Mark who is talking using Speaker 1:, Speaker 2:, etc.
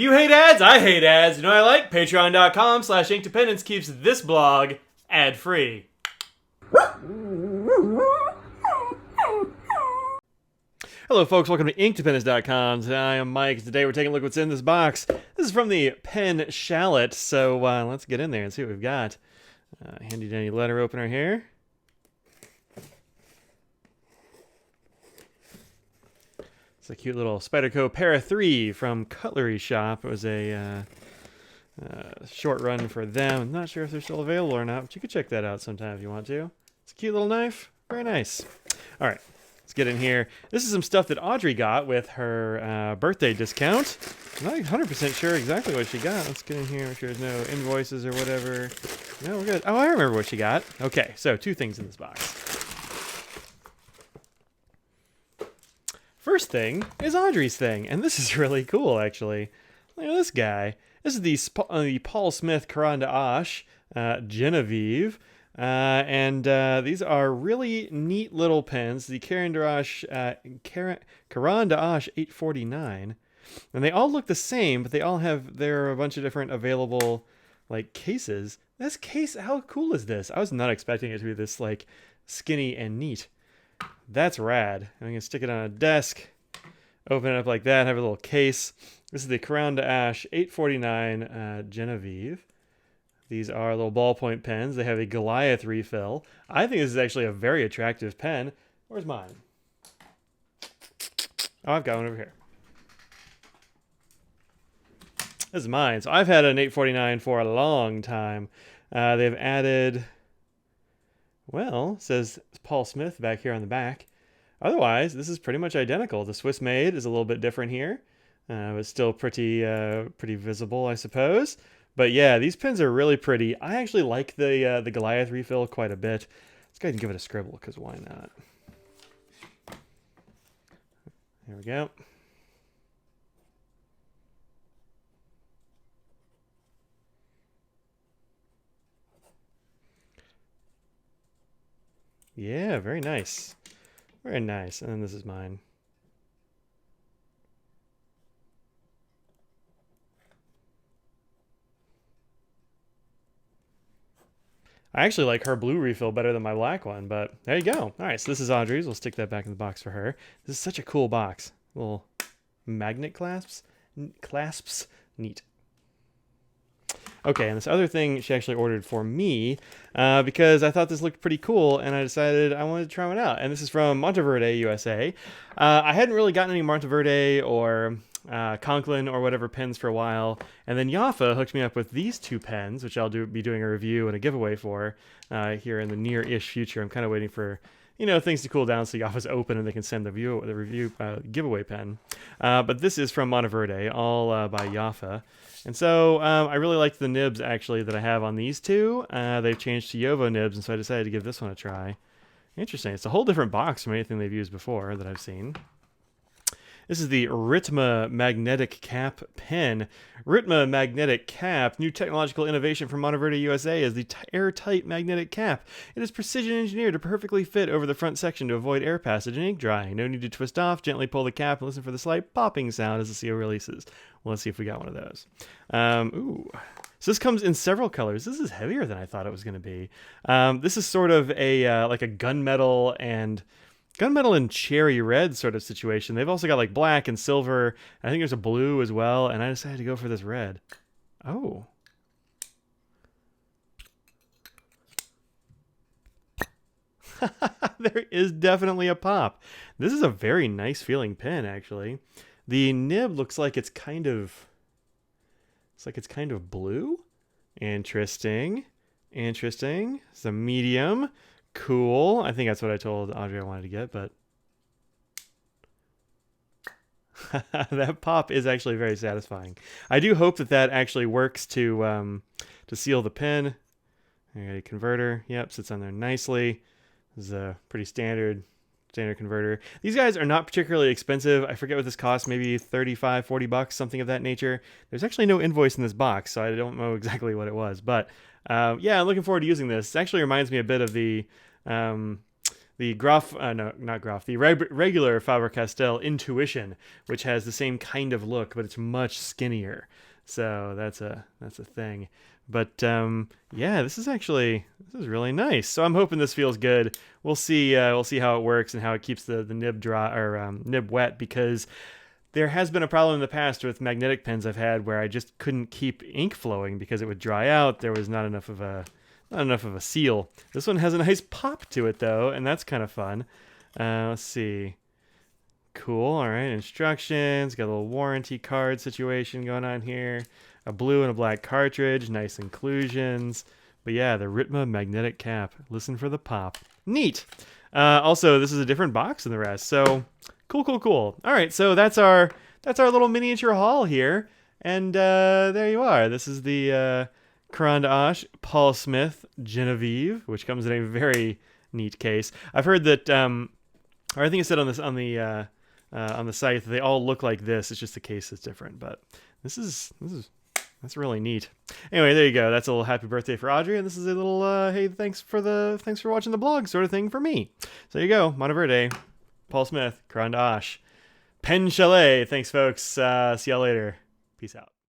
Speaker 1: You hate ads? I hate ads. You know what I like? Patreon.com/Inkdependence keeps this blog ad-free. Hello folks, welcome to Inkdependence.com. I am Mike. Today we're taking a look at what's in this box. This is from the Pen Chalet, so let's get in there and see what we've got. Handy dandy letter opener here. It's a cute little Spyderco Para 3 from Cutlery Shop. It was a short run for them. I'm not sure if they're still available or not, but you could check that out sometime if you want to. It's a cute little knife. Very nice. All right, let's get in here. This is some stuff that Audrey got with her birthday discount. I'm not 100% sure exactly what she got. Let's get in here, make sure there's no invoices or whatever. No, we're good. Oh, I remember what she got. Okay, so two things in this box. First thing is Audrey's thing, and this is really cool, actually. Look at this guy. This is the Paul Smith Caran d'Ache Genevieve, and these are really neat little pens. The Caran d'Ache 849, and they all look the same, but there are a bunch of different available like cases. This case, how cool is this? I was not expecting it to be this like skinny and neat. That's rad. I'm going to stick it on a desk, open it up like that, have a little case. This is the Caran d'Ache 849 Genevieve. These are little ballpoint pens. They have a Goliath refill. I think this is actually a very attractive pen. Where's mine? Oh, I've got one over here. This is mine. So I've had an 849 for a long time. They've added... Well, it says Paul Smith back here on the back. Otherwise, this is pretty much identical. The Swiss made is a little bit different here, but still pretty visible, I suppose. But yeah, these pens are really pretty. I actually like the Goliath refill quite a bit. Let's go ahead and give it a scribble, because why not? There we go. Yeah, very nice. Very nice. And then this is mine. I actually like her blue refill better than my black one, but there you go. All right, so this is Audrey's. We'll stick that back in the box for her. This is such a cool box. Little magnet clasps. Neat. Okay, and this other thing she actually ordered for me because I thought this looked pretty cool, and I decided I wanted to try one out. And this is from Monteverde, USA. I hadn't really gotten any Monteverde or Conklin or whatever pens for a while, and then Jaffa hooked me up with these two pens, which I'll be doing a review and a giveaway for here in the near-ish future. I'm kind of waiting for things to cool down so Jaffa's open and they can send the review giveaway pen. But this is from Monteverde, all by Jaffa. And so I really liked the nibs, actually, that I have on these two. They've changed to Jovo nibs, and so I decided to give this one a try. Interesting. It's a whole different box from anything they've used before that I've seen. This is the Ritma Magnetic Cap pen. Ritma Magnetic Cap, new technological innovation from Monteverde, USA, is the airtight magnetic cap. It is precision engineered to perfectly fit over the front section to avoid air passage and ink drying. No need to twist off. Gently pull the cap and listen for the slight popping sound as the seal releases. Well, let's see if we got one of those. Ooh. So this comes in several colors. This is heavier than I thought it was going to be. This is sort of a like a gunmetal and cherry red sort of situation. They've also got like black and silver. I think there's a blue as well, and I decided to go for this red. Oh. There is definitely a pop. This is a very nice feeling pen, actually. The nib looks like it's kind of blue. Interesting. It's a medium. Cool. I think that's what I told Audrey I wanted to get, but that pop is actually very satisfying. I do hope that actually works to seal the pen. I got a converter. Yep, sits on there nicely. This is a pretty standard converter. These guys are not particularly expensive. I forget what this costs, maybe 35, 40 bucks, something of that nature. There's actually no invoice in this box, so I don't know exactly what it was, but yeah, I'm looking forward to using this. It actually reminds me a bit of the the Groff, no, not Groff, the regular Faber-Castell Intuition, which has the same kind of look, but it's much skinnier. So that's a thing. But yeah, this is really nice. So I'm hoping this feels good. We'll see how it works and how it keeps the nib dry or nib wet, because there has been a problem in the past with magnetic pens I've had where I just couldn't keep ink flowing because it would dry out. There was not enough of a seal. This one has a nice pop to it though, and that's kind of fun. Let's see. Cool. All right, instructions. Got a little warranty card situation going on here. A blue and a black cartridge. Nice inclusions. But yeah, the Ritma magnetic cap. Listen for the pop. Neat. Also, this is a different box than the rest. So cool. All right, so that's our little miniature haul here, and there you are. This is the Caran d'Ache Paul Smith Genevieve, which comes in a very neat case. I've heard that, or I think it said on the site that they all look like this. It's just the case is different, but that's really neat. Anyway, there you go. That's a little happy birthday for Audrey, and this is a little hey, thanks for watching the blog sort of thing for me. So there you go. Monteverde, Paul Smith, Caran d'Ache, Pen Chalet. Thanks, folks. See y'all later. Peace out.